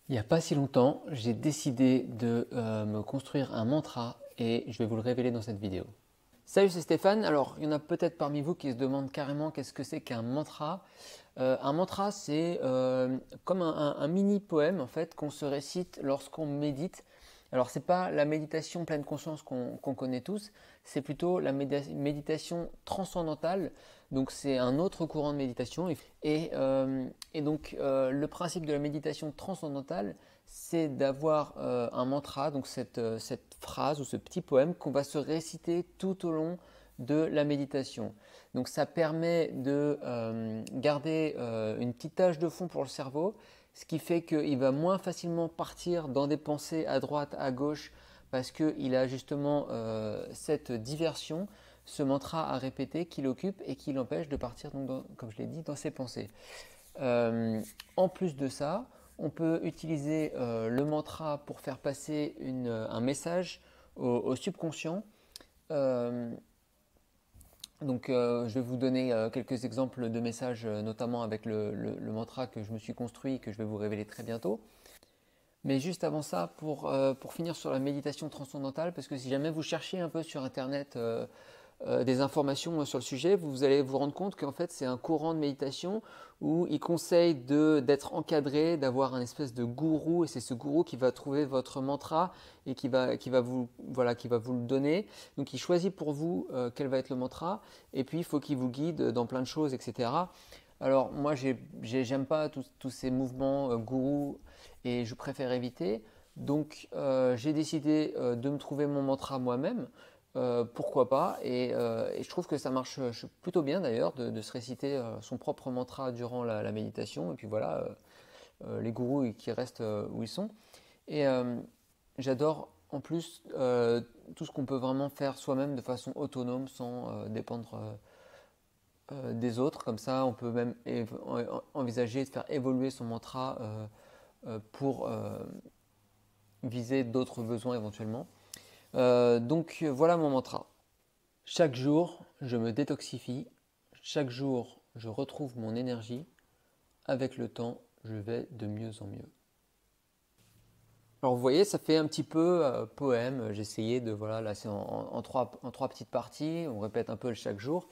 Il n'y a pas si longtemps, j'ai décidé de me construire un mantra et je vais vous le révéler dans cette vidéo. Salut, c'est Stéphane. Alors, il y en a peut-être parmi vous qui se demandent carrément qu'est-ce que c'est qu'un mantra. Un mantra, c'est comme un mini poème en fait qu'on se récite lorsqu'on médite. Alors, c'est pas la méditation pleine conscience qu'on connaît tous, c'est plutôt la méditation transcendantale. Donc, c'est un autre courant de méditation. Et donc, le principe de la méditation transcendantale, c'est d'avoir un mantra, donc cette phrase ou ce petit poème qu'on va se réciter tout au long de la méditation. Donc ça permet de garder une petite tâche de fond pour le cerveau, ce qui fait qu'il va moins facilement partir dans des pensées à droite, à gauche, parce qu'il a justement cette diversion, ce mantra à répéter qui l'occupe et qui l'empêche de partir, donc comme je l'ai dit, dans ses pensées. En plus de ça, on peut utiliser le mantra pour faire passer un message au subconscient. Euh, je vais vous donner quelques exemples de messages, notamment avec le mantra que je me suis construit et que je vais vous révéler très bientôt. Mais juste avant ça, pour finir sur la méditation transcendantale, parce que si jamais vous cherchez un peu sur Internet des informations sur le sujet, vous allez vous rendre compte qu'en fait c'est un courant de méditation où il conseille d'être encadré, d'avoir un espèce de gourou, et c'est ce gourou qui va trouver votre mantra et qui va vous le donner. Donc il choisit pour vous quel va être le mantra, et puis il faut qu'il vous guide dans plein de choses, etc. Alors moi j'aime pas tous ces mouvements gourou et je préfère éviter. Donc j'ai décidé de me trouver mon mantra moi-même. Pourquoi pas et je trouve que ça marche plutôt bien d'ailleurs de se réciter son propre mantra durant la méditation. Et puis voilà, les gourous qui restent où ils sont. Et j'adore en plus tout ce qu'on peut vraiment faire soi-même de façon autonome sans dépendre des autres. Comme ça, on peut même envisager de faire évoluer son mantra pour viser d'autres besoins éventuellement. Voilà mon mantra. Chaque jour, je me détoxifie. Chaque jour, je retrouve mon énergie. Avec le temps, je vais de mieux en mieux. Alors vous voyez, ça fait un petit peu poème. J'ai essayé de, voilà, là c'est en trois petites parties. On répète un peu chaque jour.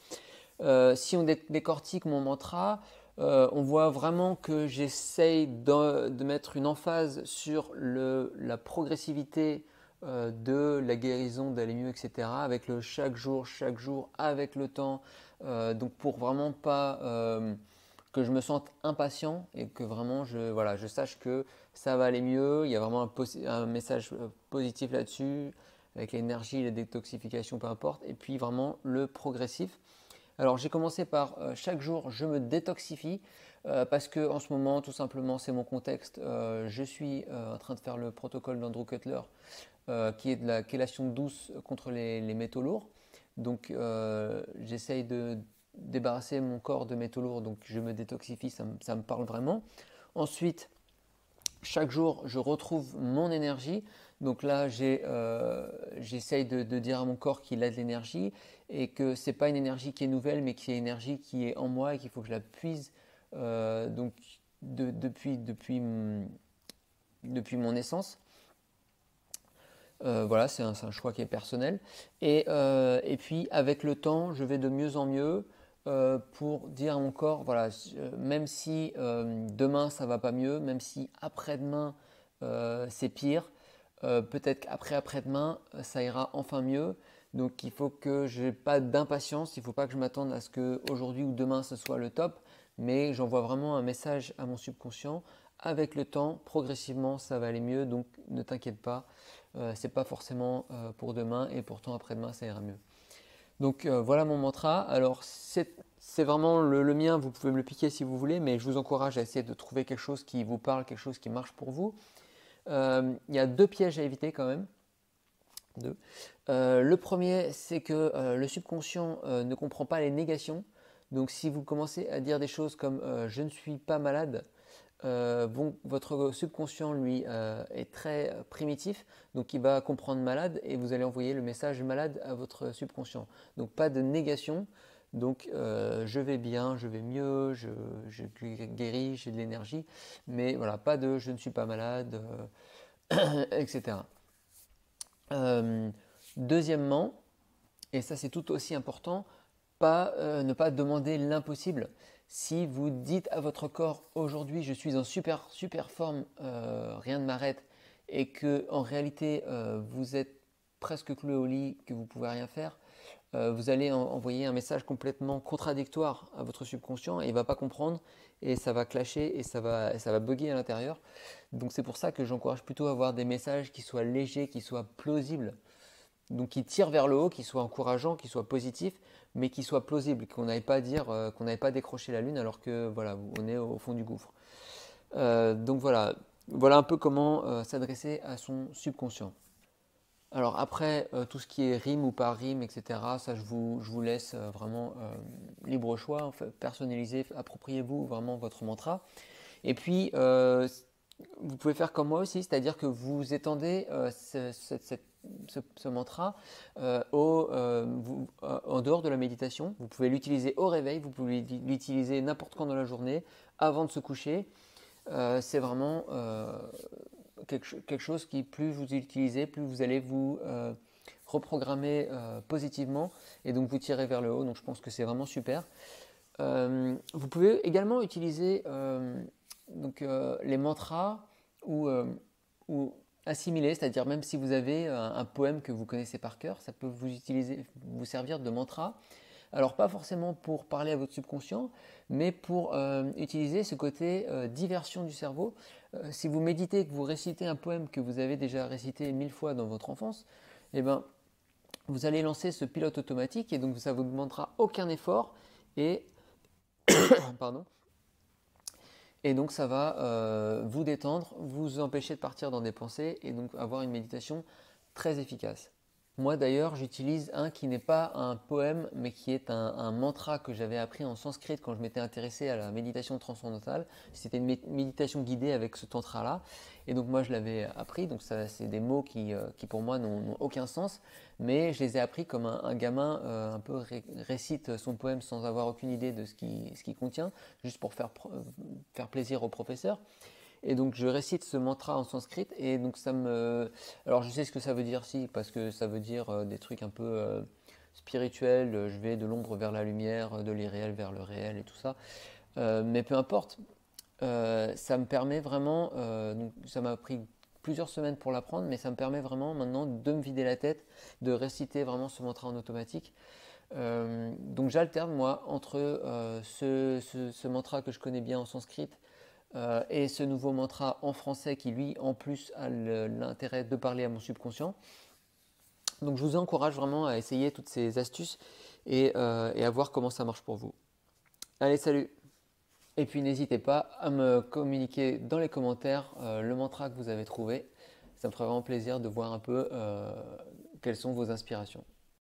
Si on décortique mon mantra, on voit vraiment que j'essaye de mettre une emphase sur la progressivité de la guérison, d'aller mieux, etc. Avec le chaque jour, avec le temps. Donc pour vraiment pas que je me sente impatient et que vraiment voilà, je sache que ça va aller mieux. Il y a vraiment un message positif là-dessus, avec l'énergie, la détoxification, peu importe. Et puis vraiment le progressif. Alors j'ai commencé par chaque jour je me détoxifie parce que en ce moment tout simplement c'est mon contexte. Je suis en train de faire le protocole d'Andrew Cutler qui est de la chélation douce contre les métaux lourds. Donc j'essaye de débarrasser mon corps de métaux lourds, donc je me détoxifie, ça me parle vraiment. Ensuite, chaque jour, je retrouve mon énergie. Donc là, j'essaye de dire à mon corps qu'il a de l'énergie et que ce n'est pas une énergie qui est nouvelle, mais qui est une énergie qui est en moi et qu'il faut que je la puise donc depuis mon essence. Voilà, c'est un choix qui est personnel. Et puis, avec le temps, je vais de mieux en mieux pour dire à mon corps, voilà, même si demain ça va pas mieux, même si après-demain c'est pire, peut-être qu'après-après-demain ça ira enfin mieux. Donc il faut que je n'ai pas d'impatience, il ne faut pas que je m'attende à ce que aujourd'hui ou demain ce soit le top, mais j'envoie vraiment un message à mon subconscient. Avec le temps, progressivement, ça va aller mieux, donc ne t'inquiète pas. C'est pas forcément pour demain et pourtant après-demain ça ira mieux. Donc voilà mon mantra. Alors c'est vraiment le mien, vous pouvez me le piquer si vous voulez, mais je vous encourage à essayer de trouver quelque chose qui vous parle, quelque chose qui marche pour vous. Il y a deux pièges à éviter quand même. Deux. Le premier, c'est que le subconscient ne comprend pas les négations. Donc si vous commencez à dire des choses comme je ne suis pas malade, votre subconscient, lui, est très primitif, donc il va comprendre malade et vous allez envoyer le message malade à votre subconscient. Donc pas de négation, Donc je vais bien, je vais mieux, je guéris, j'ai de l'énergie, mais voilà, pas de je ne suis pas malade, etc. Euh, Deuxièmement, et ça c'est tout aussi important, ne pas demander l'impossible. Si vous dites à votre corps aujourd'hui je suis en super super forme, rien ne m'arrête, et que en réalité vous êtes presque cloué au lit, que vous ne pouvez rien faire, vous allez envoyer un message complètement contradictoire à votre subconscient et il ne va pas comprendre et ça va clasher et ça va bugger à l'intérieur. Donc c'est pour ça que j'encourage plutôt à avoir des messages qui soient légers, qui soient plausibles, donc qui tirent vers le haut, qui soient encourageants, qui soient positifs, mais qui soient plausibles, qu'on n'aille pas dire qu'on n'avait pas décroché la lune alors que voilà, on est au fond du gouffre. Donc voilà un peu comment s'adresser à son subconscient. Alors après, tout ce qui est rime ou pas rime, etc., ça je vous laisse vraiment libre choix, en fait, personnalisez, appropriez-vous vraiment votre mantra. Et puis, vous pouvez faire comme moi aussi, c'est-à-dire que vous étendez ce mantra en dehors de la méditation. Vous pouvez l'utiliser au réveil, vous pouvez l'utiliser n'importe quand dans la journée, avant de se coucher. C'est vraiment quelque chose qui, plus vous utilisez, plus vous allez vous reprogrammer positivement et donc vous tirer vers le haut. Donc je pense que c'est vraiment super. Vous pouvez également utiliser les mantras ou assimiler, c'est-à-dire même si vous avez un poème que vous connaissez par cœur, ça peut vous servir de mantra. Alors pas forcément pour parler à votre subconscient, mais pour utiliser ce côté diversion du cerveau. Si vous méditez, que vous récitez un poème que vous avez déjà récité 1000 fois dans votre enfance, eh ben, vous allez lancer ce pilote automatique et donc ça ne vous demandera aucun effort et, pardon, et donc ça va vous détendre, vous empêcher de partir dans des pensées et donc avoir une méditation très efficace. Moi d'ailleurs, j'utilise un qui n'est pas un poème, mais qui est un mantra que j'avais appris en sanskrit quand je m'étais intéressé à la méditation transcendantale. C'était une méditation guidée avec ce tantra-là. Et donc moi je l'avais appris, donc ça c'est des mots qui pour moi n'ont aucun sens, mais je les ai appris comme un gamin un peu récite son poème sans avoir aucune idée de ce qui contient, juste pour faire plaisir au professeur. Et donc je récite ce mantra en sanskrit et donc ça me... Alors je sais ce que ça veut dire si, parce que ça veut dire des trucs un peu spirituels, je vais de l'ombre vers la lumière, de l'irréel vers le réel et tout ça. Mais peu importe, ça me permet vraiment, donc ça m'a pris plusieurs semaines pour l'apprendre, mais ça me permet vraiment maintenant de me vider la tête, de réciter vraiment ce mantra en automatique. Donc j'alterne moi entre ce mantra que je connais bien en sanskrit et ce nouveau mantra en français qui lui en plus a l'intérêt de parler à mon subconscient. Donc je vous encourage vraiment à essayer toutes ces astuces et à voir comment ça marche pour vous. Allez, salut! Et puis n'hésitez pas à me communiquer dans les commentaires le mantra que vous avez trouvé. Ça me ferait vraiment plaisir de voir un peu quelles sont vos inspirations.